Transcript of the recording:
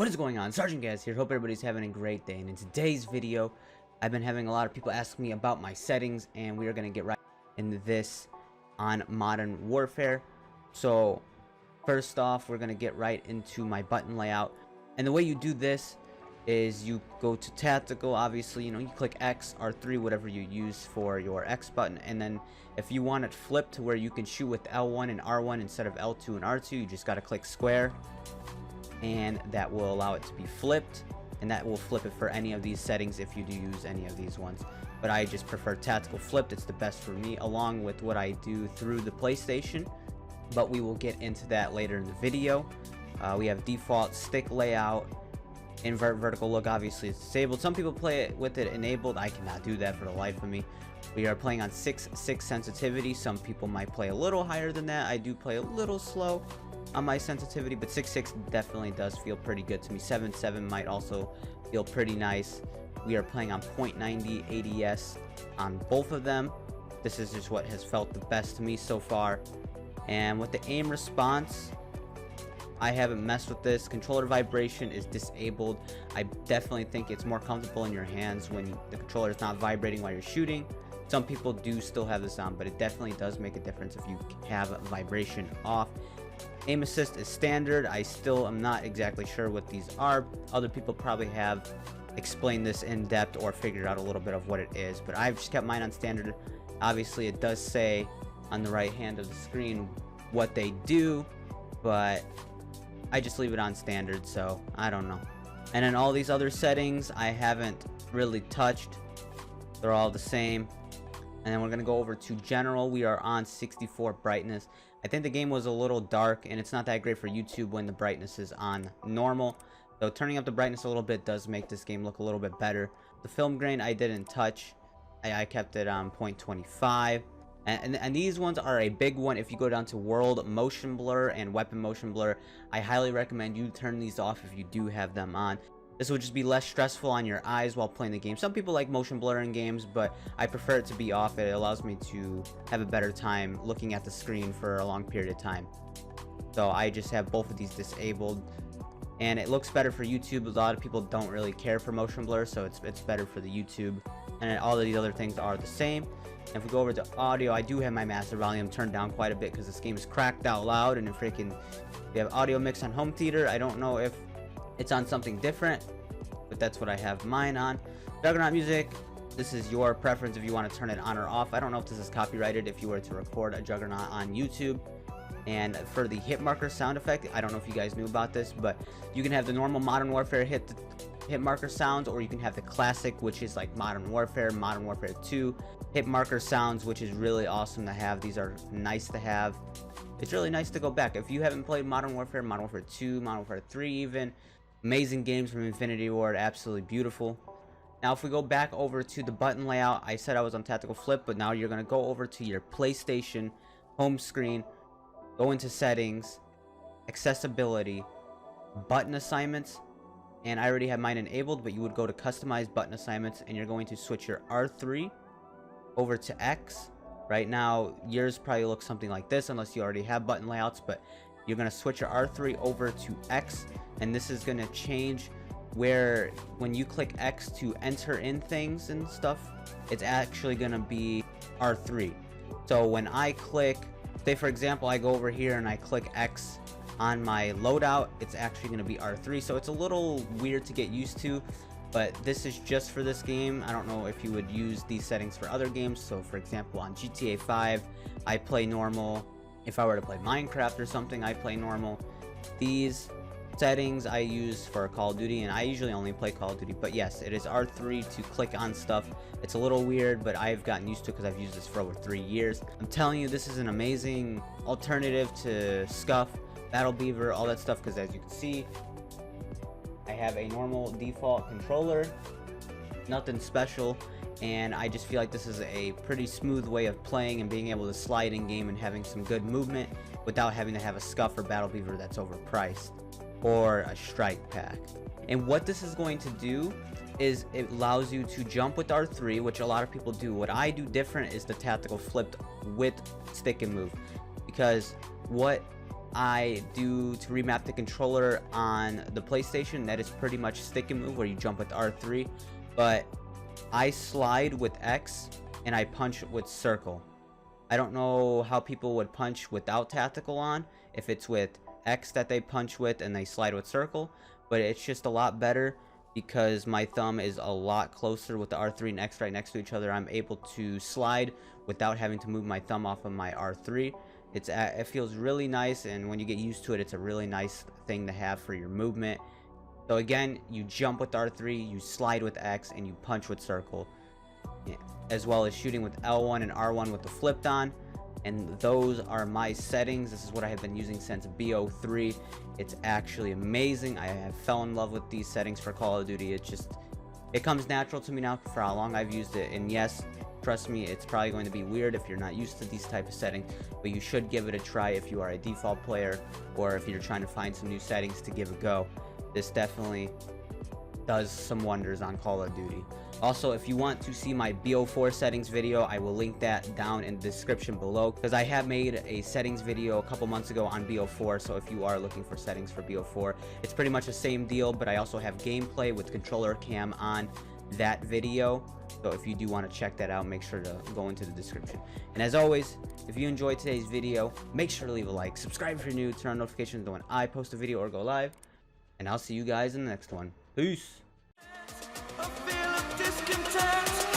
What is going on? Sergeant Gaz here. Hope everybody's having a great day. And in today's video, I've been having a lot of people ask me about my settings, and we are going to get right into this on Modern Warfare. So first off, we're going to get right into my button layout. And the way you do this is you go to tactical. Obviously, you click X, R3, whatever you use for your X button, and then if you want it flipped to where you can shoot with L1 and R1 instead of L2 and R2, you just got to click square, and that will allow it to be flipped, and that will flip it for any of these settings if you do use any of these ones. But I just prefer tactical flipped. It's the best for me, along with what I do through the PlayStation, but we will get into that later in the video. We have default stick layout. Invert vertical look, obviously it's disabled. Some people play it with it enabled. I cannot do that for the life of me. We are playing on 6.6 sensitivity. Some people might play a little higher than that. I do play a little slow on my sensitivity, but 6.6 definitely does feel pretty good to me. 7.7 might also feel pretty nice. We are playing on 0.90 ADS on both of them. This is just what has felt the best to me so far. And with the aim response, I haven't messed with this. Controller vibration is disabled. I definitely think it's more comfortable in your hands when the controller is not vibrating while you're shooting. Some people do still have this on, but it definitely does make a difference if you have vibration off. Aim assist is standard. I still am not exactly sure what these are. Other people probably have explained this in depth or figured out a little bit of what it is, but I've just kept mine on standard. Obviously it does say on the right hand of the screen what they do, but I just leave it on standard, so I don't know. And then all these other settings I haven't really touched. They're all the same. And then we're gonna go over to general. We are on 64 brightness. I think the game was a little dark, and it's not that great for YouTube when the brightness is on normal. So turning up the brightness a little bit does make this game look a little bit better. The film grain I didn't touch. I kept it on 0.25. And these ones are a big one. If you go down to world motion blur and weapon motion blur, I highly recommend you turn these off if you do have them on. This will just be less stressful on your eyes while playing the game. Some people like motion blur in games, but I prefer it to be off. It allows me to have a better time looking at the screen for a long period of time. So I just have both of these disabled, and it looks better for YouTube. A lot of people don't really care for motion blur, so it's better for the YouTube. And all of these other things are the same. And if we go over to audio, I do have my master volume turned down quite a bit because this game is cracked out loud, and we have audio mix on home theater. I don't know if it's on something different, but that's what I have mine on. Juggernaut music, this is your preference if you want to turn it on or off. I don't know if this is copyrighted if you were to record a Juggernaut on YouTube. And for the hit marker sound effect, I don't know if you guys knew about this, but you can have the normal Modern Warfare hit marker sounds, or you can have the classic, which is like Modern Warfare 2 hit marker sounds, which is really awesome to have. These are nice to have. It's really nice to go back if you haven't played Modern Warfare 2, Modern Warfare 3 even. Amazing games from Infinity Ward, absolutely beautiful. Now if we go back over to the button layout, I said I was on tactical flip, but now you're going to go over to your PlayStation home screen, go into settings, accessibility, button assignments, and I already have mine enabled, but you would go to customize button assignments, and you're going to switch your R3 over to X. Right now yours probably looks something like this unless you already have button layouts, but you're going to switch your R3 over to X, and this is going to change where when you click X to enter in things and stuff, it's actually going to be R3. So when I click, say for example I go over here and I click X on my loadout, it's actually going to be R3. So it's a little weird to get used to, but this is just for this game. I don't know if you would use these settings for other games. So for example on GTA 5 I play normal. If I were to play Minecraft or something, I play normal. These settings I use for Call of Duty, and I usually only play Call of Duty, but yes, it is R3 to click on stuff. It's a little weird, but I've gotten used to it because I've used this for over 3 years. I'm telling you, this is an amazing alternative to Scuff, Battle Beaver, all that stuff, because as you can see, I have a normal default controller, nothing special, and I just feel like this is a pretty smooth way of playing and being able to slide in game and having some good movement without having to have a Scuff or Battle Beaver that's overpriced, or a strike pack. And what this is going to do is it allows you to jump with R3, which a lot of people do. What I do different is the tactical flipped with stick and move, because what I do to remap the controller on the PlayStation, that is pretty much stick and move where you jump with R3, but I slide with X and I punch with circle. I don't know how people would punch without tactical on, if it's with X that they punch with and they slide with circle, but it's just a lot better because my thumb is a lot closer with the R3 and X right next to each other. I'm able to slide without having to move my thumb off of my R3. It feels really nice, and when you get used to it, it's a really nice thing to have for your movement. So again, you jump with R3, you slide with X, and you punch with circle, as well as shooting with L1 and R1 with the flipped on. And those are my settings. This is what I have been using since BO3. It's actually amazing. I have fell in love with these settings for Call of Duty. It comes natural to me now for how long I've used it. And yes, trust me, it's probably going to be weird if you're not used to these type of settings, but you should give it a try if you are a default player or if you're trying to find some new settings to give a go. This definitely does some wonders on Call of Duty. Also, if you want to see my BO4 settings video, I will link that down in the description below, because I have made a settings video a couple months ago on BO4. So if you are looking for settings for BO4, it's pretty much the same deal, but I also have gameplay with controller cam on that video. So if you do want to check that out, make sure to go into the description. And as always, if you enjoyed today's video, make sure to leave a like, subscribe if you're new, turn on notifications when I post a video or go live, and I'll see you guys in the next one. Peace. A feel of discontent.